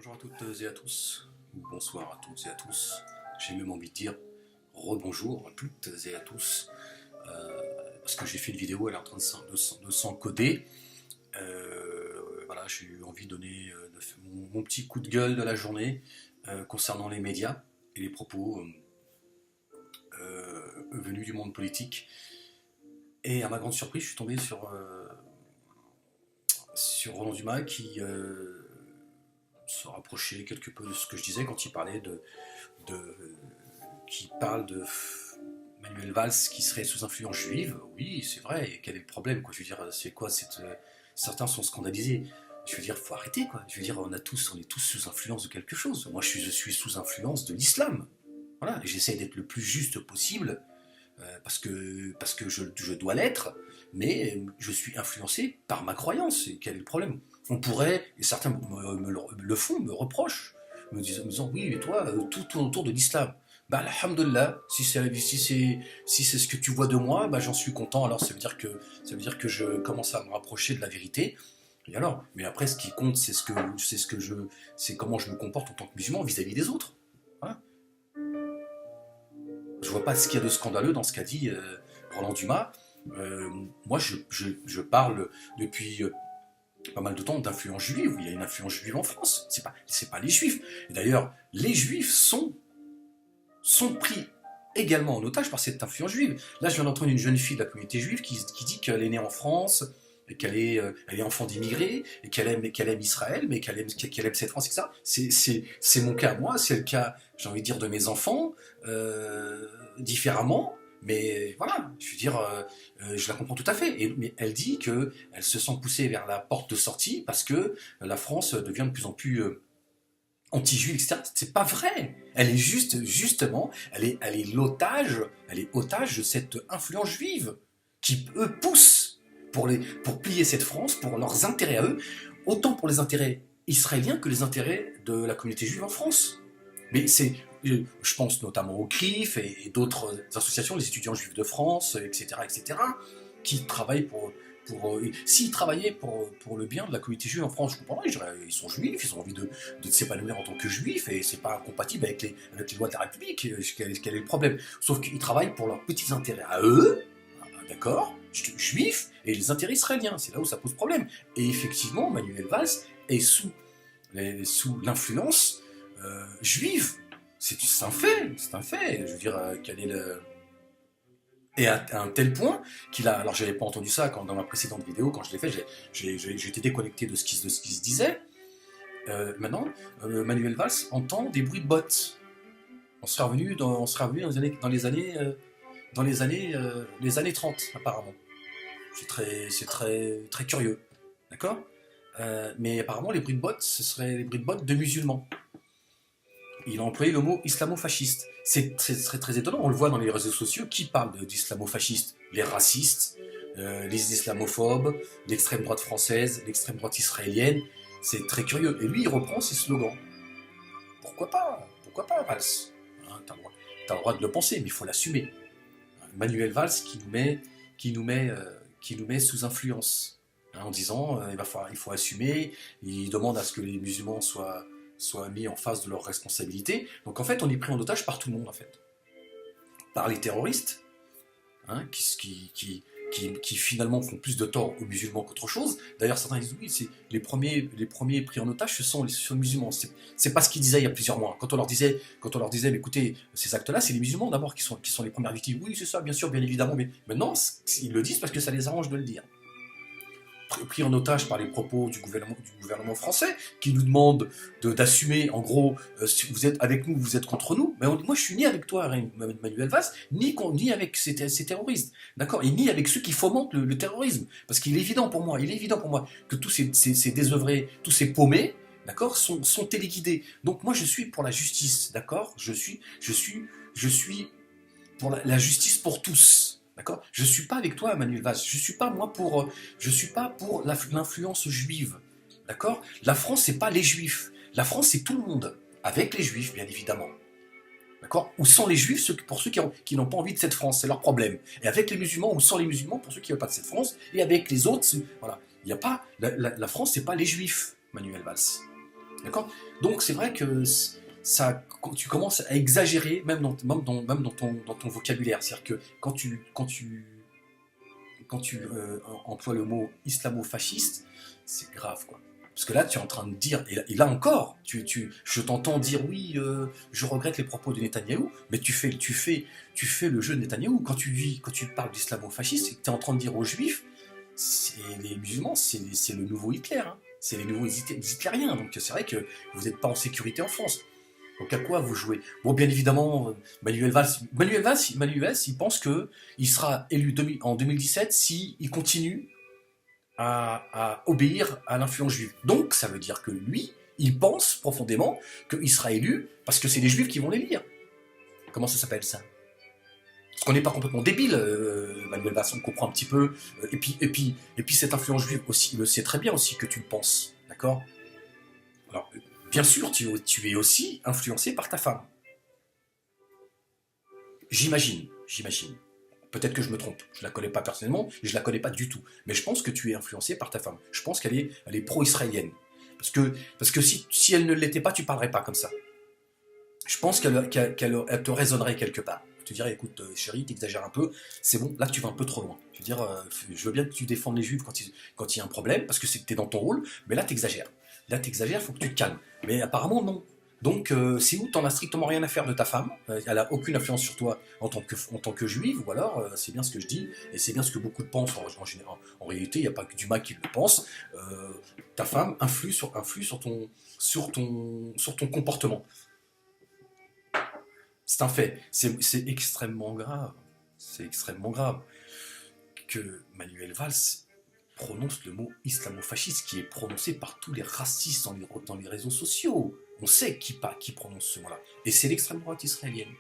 Bonjour à toutes et à tous, ou bonsoir à toutes et à tous, j'ai même envie de dire rebonjour à toutes et à tous, parce que j'ai fait une vidéo, elle est en train de s'encoder. Voilà, j'ai eu envie de donner mon petit coup de gueule de la journée concernant les médias et les propos venus du monde politique. Et à ma grande surprise, je suis tombé sur Roland Dumas qui se rapprochait quelque peu de ce que je disais quand il parlait qui parle de Manuel Valls qui serait sous influence juive. Oui, c'est vrai, et quel est le problème, quoi. Je veux dire, c'est quoi certains sont scandalisés. Je veux dire, faut arrêter, quoi. Je veux dire, on est tous sous influence de quelque chose. Moi, je suis sous influence de l'islam. Voilà, et j'essaie d'être le plus juste possible, parce que je dois l'être, mais je suis influencé par ma croyance. Et quel est le problème? On pourrait, et certains le font, me reprochent, me disant oui, mais toi, tout tourne autour de l'islam. Bah, alhamdoulilah, si c'est ce que tu vois de moi, bah, j'en suis content. Alors ça veut dire que je commence à me rapprocher de la vérité. Et alors, mais après, ce qui compte, c'est comment je me comporte en tant que musulman vis-à-vis des autres. Hein. Je vois pas ce qu'il y a de scandaleux dans ce qu'a dit Roland Dumas. Moi, je parle depuis pas mal de temps d'influence juive. Il y a une influence juive en France. C'est pas les juifs. Et d'ailleurs, les juifs sont pris également en otage par cette influence juive. Là, je viens d'entendre une jeune fille de la communauté juive qui dit qu'elle est née en France, et elle est enfant d'immigrés, et qu'elle aime Israël, mais qu'elle aime cette France, etc. C'est mon cas à moi, c'est le cas, j'ai envie de dire, de mes enfants, différemment, mais voilà, je veux dire, je la comprends tout à fait. Mais elle dit qu'elle se sent poussée vers la porte de sortie parce que la France devient de plus en plus anti-juive, etc. C'est pas vrai. Elle est justement, elle est otage de cette influence juive qui, eux, poussent pour plier cette France, pour leurs intérêts à eux, autant pour les intérêts israéliens que les intérêts de la communauté juive en France. Mais je pense notamment au CRIF et d'autres associations, les étudiants juifs de France, etc., qui travaillent s'ils travaillaient pour le bien de la communauté juive en France, je comprendrais, je dirais, ils sont juifs, ils ont envie de s'épanouir en tant que juifs, et c'est pas incompatible avec les lois de la République, quel est le problème? Sauf qu'ils travaillent pour leurs petits intérêts à eux, d'accord, juifs, et les intérêts israéliens, c'est là où ça pose problème. Et effectivement, Manuel Valls est sous l'influence juive. C'est un fait, je veux dire, quel est le... Et à un tel point qu'il a... Alors, j'avais pas entendu ça dans ma précédente vidéo, quand je l'ai fait, j'ai été déconnecté de ce qui se disait. Maintenant, Manuel Valls entend des bruits de bottes. On sera revenu dans les années 30, apparemment. C'est très curieux. D'accord. Mais apparemment, les bruits de bottes, ce seraient les bruits de bottes de musulmans. Il a employé le mot islamo-fasciste. C'est très étonnant, on le voit dans les réseaux sociaux, qui parle d'islamo-fascistes? Les racistes, les islamophobes, l'extrême droite française, l'extrême droite israélienne. C'est très curieux. Et lui, il reprend ses slogans. Pourquoi pas, Valls, hein, t'as le droit de le penser, mais il faut l'assumer. Manuel Valls qui nous met sous influence, hein, en disant il faut assumer. Il demande à ce que les musulmans soient mis en face de leurs responsabilités. Donc en fait, on est pris en otage par tout le monde, en fait. Par les terroristes, hein, qui finalement font plus de tort aux musulmans qu'autre chose. D'ailleurs, certains disent oui, c'est les premiers pris en otage, ce sont les musulmans. C'est pas ce qu'ils disaient il y a plusieurs mois. Quand on leur disait, mais écoutez, ces actes-là, c'est les musulmans d'abord qui sont les premières victimes. Oui, c'est ça, bien sûr, bien évidemment, mais maintenant, ils le disent parce que ça les arrange de le dire. Pris en otage par les propos du gouvernement français, qui nous demande d'assumer, en gros, si vous êtes avec nous, vous êtes contre nous. Mais moi, je suis ni avec toi, Manuel Valls, ni avec ces terroristes, d'accord, et ni avec ceux qui fomentent le terrorisme. Parce qu'il est évident pour moi, que tous ces désœuvrés, tous ces paumés, d'accord, sont téléguidés. Donc moi, je suis pour la justice, d'accord, je suis pour la justice pour tous. D'accord. Je ne suis pas avec toi, Manuel Valls. Je ne suis pas pour l'influence juive. D'accord. La France, c'est pas les juifs. La France, c'est tout le monde. Avec les juifs, bien évidemment. D'accord. Ou sans les juifs, pour ceux qui n'ont pas envie de cette France. C'est leur problème. Et avec les musulmans, ou sans les musulmans, pour ceux qui ne veulent pas de cette France. Et avec les autres, voilà. Il n'y a pas... La France, c'est pas les juifs, Manuel Valls. D'accord? Donc c'est vrai que ça, tu commences à exagérer, même dans ton vocabulaire. C'est-à-dire que quand tu emploies le mot islamo-fasciste, c'est grave, quoi. Parce que là, tu es en train de dire, et là encore, je t'entends dire oui, je regrette les propos de Netanyahou, mais tu fais le jeu de Netanyahou. Quand tu parles d'islamo-fasciste, tu es en train de dire aux juifs, les musulmans, c'est le nouveau Hitler, hein. C'est les nouveaux hitlériens. Donc c'est vrai que vous n'êtes pas en sécurité en France. Donc à quoi vous jouez? Bon, bien évidemment, Manuel Valls, il pense qu'il sera élu en 2017 s'il continue à obéir à l'influence juive. Donc ça veut dire que lui, il pense profondément qu'il sera élu parce que c'est les juifs qui vont l'élire. Comment ça s'appelle ça? Parce qu'on n'est pas complètement débile, Manuel Valls, on comprend un petit peu. Et puis cette influence juive aussi, il le sait très bien aussi que tu le penses, d'accord? Alors, bien sûr, tu es aussi influencé par ta femme. J'imagine. Peut-être que je me trompe. Je la connais pas personnellement, et je la connais pas du tout. Mais je pense que tu es influencé par ta femme. Je pense elle est pro-israélienne. Parce que si elle ne l'était pas, tu parlerais pas comme ça. Je pense qu'elle te raisonnerait quelque part. Tu dirais, écoute, chérie, t'exagères un peu, c'est bon, là tu vas un peu trop loin. Je veux dire, je veux bien que tu défendes les juifs quand il y a un problème, parce que t'es dans ton rôle, mais là t'exagères. Là t'exagères, faut que tu te calmes. Mais apparemment, non. Donc, c'est où t'en as strictement rien à faire de ta femme, elle a aucune influence sur toi en tant que juive, ou alors, c'est bien ce que je dis, et c'est bien ce que beaucoup de pensent en général. En réalité, il n'y a pas que du mal qui le pense. Ta femme influe sur ton comportement. C'est un fait. C'est extrêmement grave. C'est extrêmement grave que Manuel Valls prononce le mot islamo-fasciste qui est prononcé par tous les racistes dans les réseaux sociaux. On sait qui prononce ce mot-là. Et c'est l'extrême droite israélienne.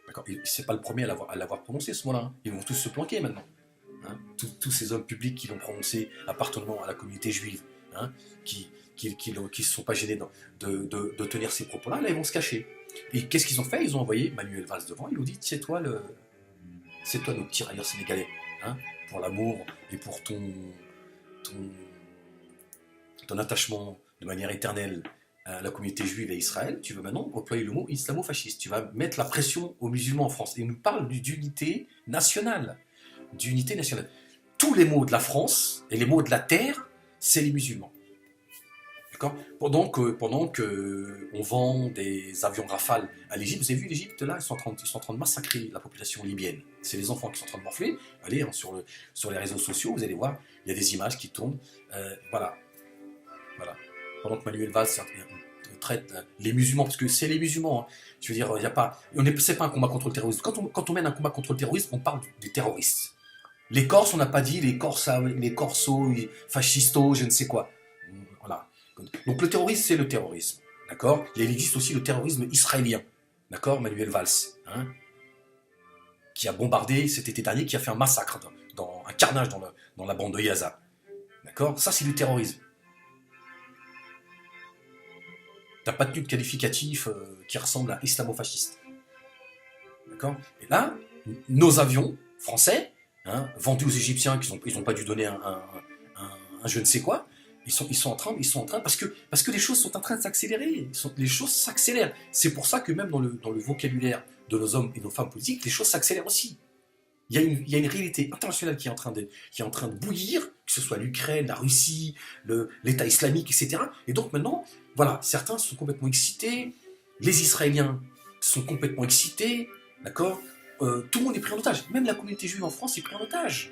D'accord. Et c'est pas le premier à l'avoir prononcé ce mot-là. Hein. Ils vont tous se planquer maintenant. Hein. Tous ces hommes publics qui l'ont prononcé appartenant à la communauté juive, hein, qui se sont pas gênés de tenir ces propos-là, là ils vont se cacher. Et qu'est-ce qu'ils ont fait? Ils ont envoyé Manuel Valls devant, ils lui ont dit c'est toi notre tirailleur sénégalais, hein, pour l'amour et pour ton attachement de manière éternelle à la communauté juive et à Israël, tu vas maintenant employer le mot islamo-fasciste. Tu vas mettre la pression aux musulmans en France. Et il nous parle d'unité nationale. D'unité nationale. Tous les mots de la France et les mots de la terre, c'est les musulmans. D'accord? Pendant que on vend des avions Rafale à l'Égypte, vous avez vu l'Égypte là, ils sont en train de massacrer la population libyenne. C'est les enfants qui sont en train de morfler. Allez hein, sur les réseaux sociaux, vous allez voir, il y a des images qui tournent. Voilà. Pendant que Manuel Valls traite les musulmans, parce que c'est les musulmans. Hein. Je veux dire, il y a pas, c'est pas un combat contre le terrorisme. Quand on mène un combat contre le terrorisme, on parle des terroristes. Les Corses, on n'a pas dit les Corsos, les fascistos, je ne sais quoi. Voilà. Donc le terrorisme, c'est le terrorisme. D'accord? Il existe aussi le terrorisme israélien. D'accord? Manuel Valls. Hein, qui a bombardé cet été dernier, qui a fait un massacre, un carnage dans la bande de Gaza. D'accord? Ça, c'est du terrorisme. T'as pas de qualificatif qui ressemble à islamo-fasciste. D'accord? Et là, nos avions français, hein, vendus aux Égyptiens, ils n'ont pas dû donner un je ne sais quoi, ils sont en train, parce que les choses sont en train de s'accélérer. Les choses s'accélèrent. C'est pour ça que même dans le vocabulaire de nos hommes et nos femmes politiques, les choses s'accélèrent aussi. Il y a une réalité internationale qui est en train de bouillir, que ce soit l'Ukraine, la Russie, l'État islamique, etc. Et donc maintenant, voilà, certains sont complètement excités, les Israéliens sont complètement excités, d'accord, tout le monde est pris en otage, même la communauté juive en France est prise en otage.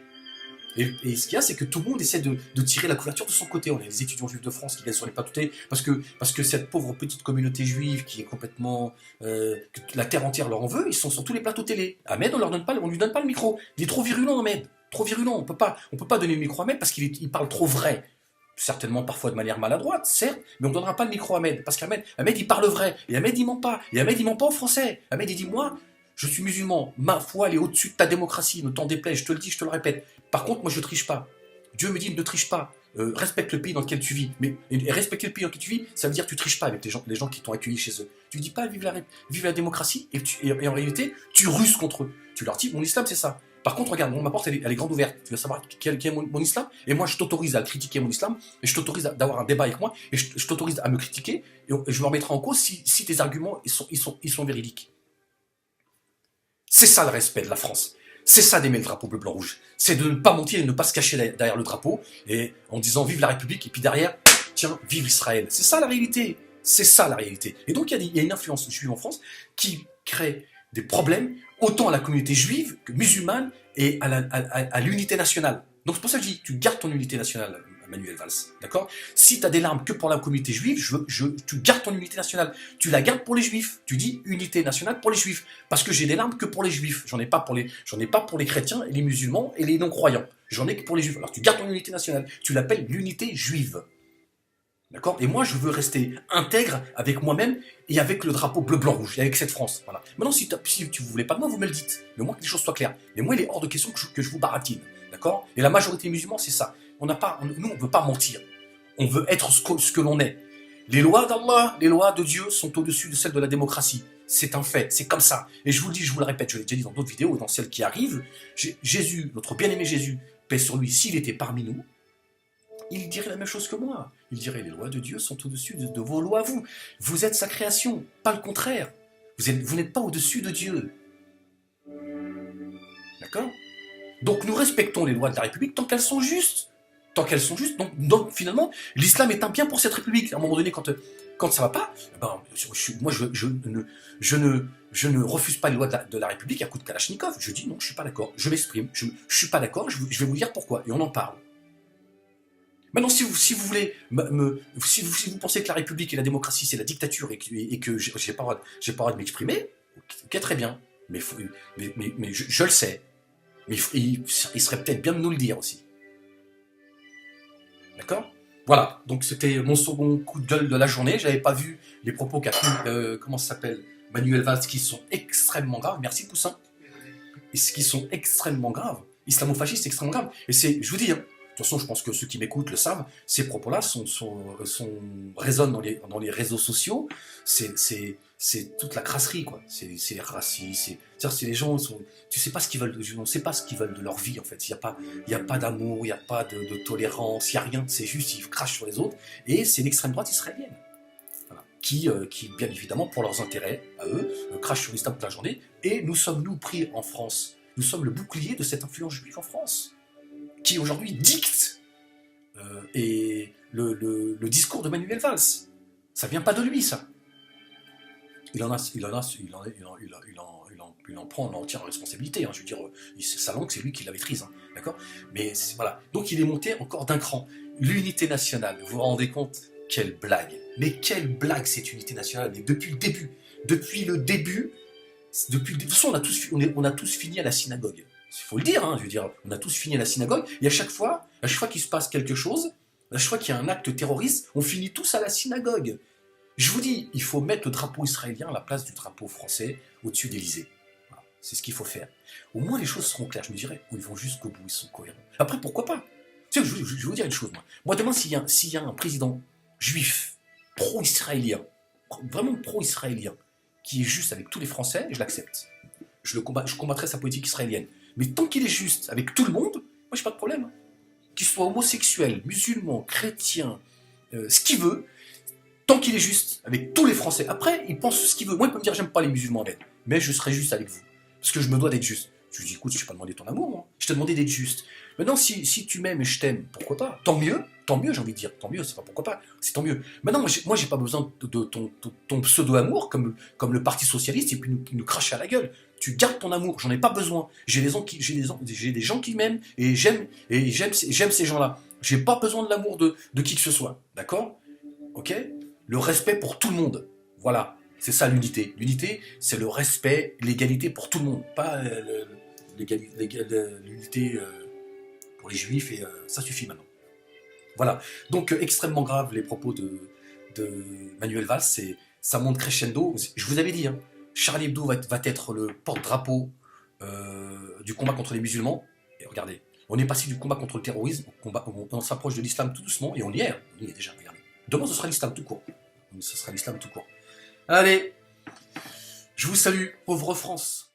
Et ce qu'il y a, c'est que tout le monde essaie de tirer la couverture de son côté. On a les étudiants juifs de France qui viennent sur les plateaux télé, parce que cette pauvre petite communauté juive qui est complètement... que la terre entière leur en veut, ils sont sur tous les plateaux télé. Ahmed, on lui donne pas le micro. Il est trop virulent, Ahmed. Trop virulent. On peut pas donner le micro à Ahmed parce qu'il parle trop vrai. Certainement parfois de manière maladroite, certes, mais on ne donnera pas le micro à Ahmed. Parce qu'Ahmed, il parle vrai. Et Ahmed, il ment pas. Et Ahmed, il ment pas aux Français. Ahmed, il dit, moi... Je suis musulman, ma foi elle est au-dessus de ta démocratie, ne t'en déplaise, je te le dis, je te le répète. Par contre, moi je triche pas. Dieu me dit ne triche pas, respecte le pays dans lequel tu vis. Mais respecter le pays dans lequel tu vis, ça veut dire que tu triches pas avec les gens qui t'ont accueilli chez eux. Tu dis pas vive la démocratie et en réalité tu russes contre eux. Tu leur dis mon islam c'est ça. Par contre, regarde, ma porte, elle est grande ouverte. Tu veux savoir quel est mon islam? Et moi, je t'autorise à critiquer mon islam, et je t'autorise d'avoir un débat avec moi, et je t'autorise à me critiquer, et je me remettrai en cause si tes arguments ils sont véridiques. C'est ça le respect de la France. C'est ça d'aimer le drapeau bleu, blanc, rouge. C'est de ne pas mentir et de ne pas se cacher derrière le drapeau, et en disant vive la République, et puis derrière, tiens, vive Israël. C'est ça la réalité. C'est ça la réalité. Et donc il y a une influence juive en France qui crée des problèmes autant à la communauté juive que musulmane et à l'unité nationale. Donc c'est pour ça que je dis, tu gardes ton unité nationale, Manuel Valls, d'accord? Si tu as des larmes que pour la communauté juive, tu gardes ton unité nationale. Tu la gardes pour les juifs. Tu dis unité nationale pour les juifs. Parce que j'ai des larmes que pour les juifs. J'en ai pas pour les chrétiens et les musulmans et les non-croyants. J'en ai que pour les juifs. Alors tu gardes ton unité nationale. Tu l'appelles l'unité juive. D'accord? Et moi, je veux rester intègre avec moi-même et avec le drapeau bleu, blanc, rouge, et avec cette France. Voilà. Maintenant, si tu ne voulez pas de moi, vous me le dites. Mais moi, que les choses soient claires. Mais moi, il est hors de question que je vous baratine. D'accord? Et la majorité musulmane, c'est ça. Nous, on ne veut pas mentir. On veut être ce que l'on est. Les lois d'Allah, les lois de Dieu sont au-dessus de celles de la démocratie. C'est un fait, c'est comme ça. Et je vous le dis, je vous le répète, je l'ai déjà dit dans d'autres vidéos et dans celles qui arrivent, Jésus, notre bien-aimé Jésus, paix sur lui, s'il était parmi nous, il dirait la même chose que moi. Il dirait les lois de Dieu sont au-dessus de vos lois à vous. Vous êtes sa création, pas le contraire. Vous n'êtes pas au-dessus de Dieu. D'accord? Donc nous respectons les lois de la République tant qu'elles sont justes. Tant qu'elles sont justes. Donc finalement, l'islam est un bien pour cette République. À un moment donné, quand ça va pas, ben, moi je ne refuse pas les lois de la République à coup de Kalachnikov. Je dis non, je suis pas d'accord. Je m'exprime. Je suis pas d'accord. Je vais vous dire pourquoi. Et on en parle. Maintenant, si vous voulez, si vous pensez que la République et la démocratie c'est la dictature et que j'ai pas le droit de m'exprimer, ok, très bien. Mais je le sais. Mais il serait peut-être bien de nous le dire aussi. D'accord? Voilà. Donc c'était mon second coup de gueule de la journée. J'avais pas vu les propos qu'a tenu comment ça s'appelle, Manuel Valls, qui sont extrêmement graves. Merci Poussin. Et ce qui sont extrêmement graves. Islamo-fasciste, c'est extrêmement grave. Et c'est, je vous dis. De toute façon, je pense que ceux qui m'écoutent le savent, ces propos-là résonnent dans les réseaux sociaux. C'est toute la crasserie, quoi. C'est raciste. C'est les gens, tu sais pas ce qu'ils veulent, on ne sait pas ce qu'ils veulent de leur vie, en fait. Il n'y a pas d'amour, il n'y a pas de tolérance, il n'y a rien. C'est juste, ils crachent sur les autres. Et c'est l'extrême droite israélienne. Voilà. Qui, bien évidemment, pour leurs intérêts, à eux, crachent sur l'islam toute la journée. Et nous sommes, nous, pris en France. Nous sommes le bouclier de cette influence juive en France, qui aujourd'hui dicte et le discours de Manuel Valls. Ça vient pas de lui, ça. Il en prend en entière responsabilité. Hein. Je veux dire, sa langue, c'est lui qui la maîtrise, hein. D'accord? Mais voilà. Donc il est monté encore d'un cran. L'unité nationale, vous vous rendez compte? Quelle blague! Mais quelle blague cette unité nationale! Mais depuis le début, de toute façon, on a tous fini à la synagogue. Il faut le dire, hein, je veux dire, on a tous fini à la synagogue, et à chaque fois qu'il se passe quelque chose, à chaque fois qu'il y a un acte terroriste, on finit tous à la synagogue. Je vous dis, il faut mettre le drapeau israélien à la place du drapeau français au-dessus d'Élysée. Voilà, c'est ce qu'il faut faire. Au moins les choses seront claires, je me dirais, ils vont jusqu'au bout, ils sont cohérents. Après, pourquoi pas? Tu sais, je vais vous dire une chose, moi. Moi, demain, s'il y a un président juif, pro-israélien, vraiment pro-israélien, qui est juste avec tous les Français, je l'accepte. Je combattrai sa politique israélienne. Mais tant qu'il est juste avec tout le monde, moi j'ai pas de problème. Qu'il soit homosexuel, musulman, chrétien, ce qu'il veut, tant qu'il est juste avec tous les Français. Après, il pense ce qu'il veut. Moi, il peut me dire j'aime pas les musulmans, mais je serai juste avec vous. Parce que je me dois d'être juste. Je lui dis écoute, je t'ai pas demandé ton amour, moi. Je t'ai demandé d'être juste. Maintenant, si tu m'aimes et je t'aime, pourquoi pas? Tant mieux, j'ai envie de dire. Tant mieux, c'est pas pourquoi pas, c'est tant mieux. Maintenant, moi, j'ai pas besoin de ton pseudo-amour, comme le Parti Socialiste, et puis nous cracher à la gueule. Tu gardes ton amour, j'en ai pas besoin. J'ai des gens qui m'aiment, et j'aime ces gens-là. J'ai pas besoin de l'amour de qui que ce soit, d'accord? Ok? Le respect pour tout le monde. Voilà, c'est ça l'unité. L'unité, c'est le respect, l'égalité pour tout le monde, pas l'unité pour les juifs, et ça suffit maintenant. Voilà, donc extrêmement grave les propos de Manuel Valls, ça monte crescendo. Je vous avais dit, hein, Charlie Hebdo va être le porte-drapeau du combat contre les musulmans. Et regardez, on est passé du combat contre le terrorisme on s'approche de l'islam tout doucement, et on y est déjà, regardez. Demain, ce sera l'islam tout court. Allez, je vous salue, pauvre France.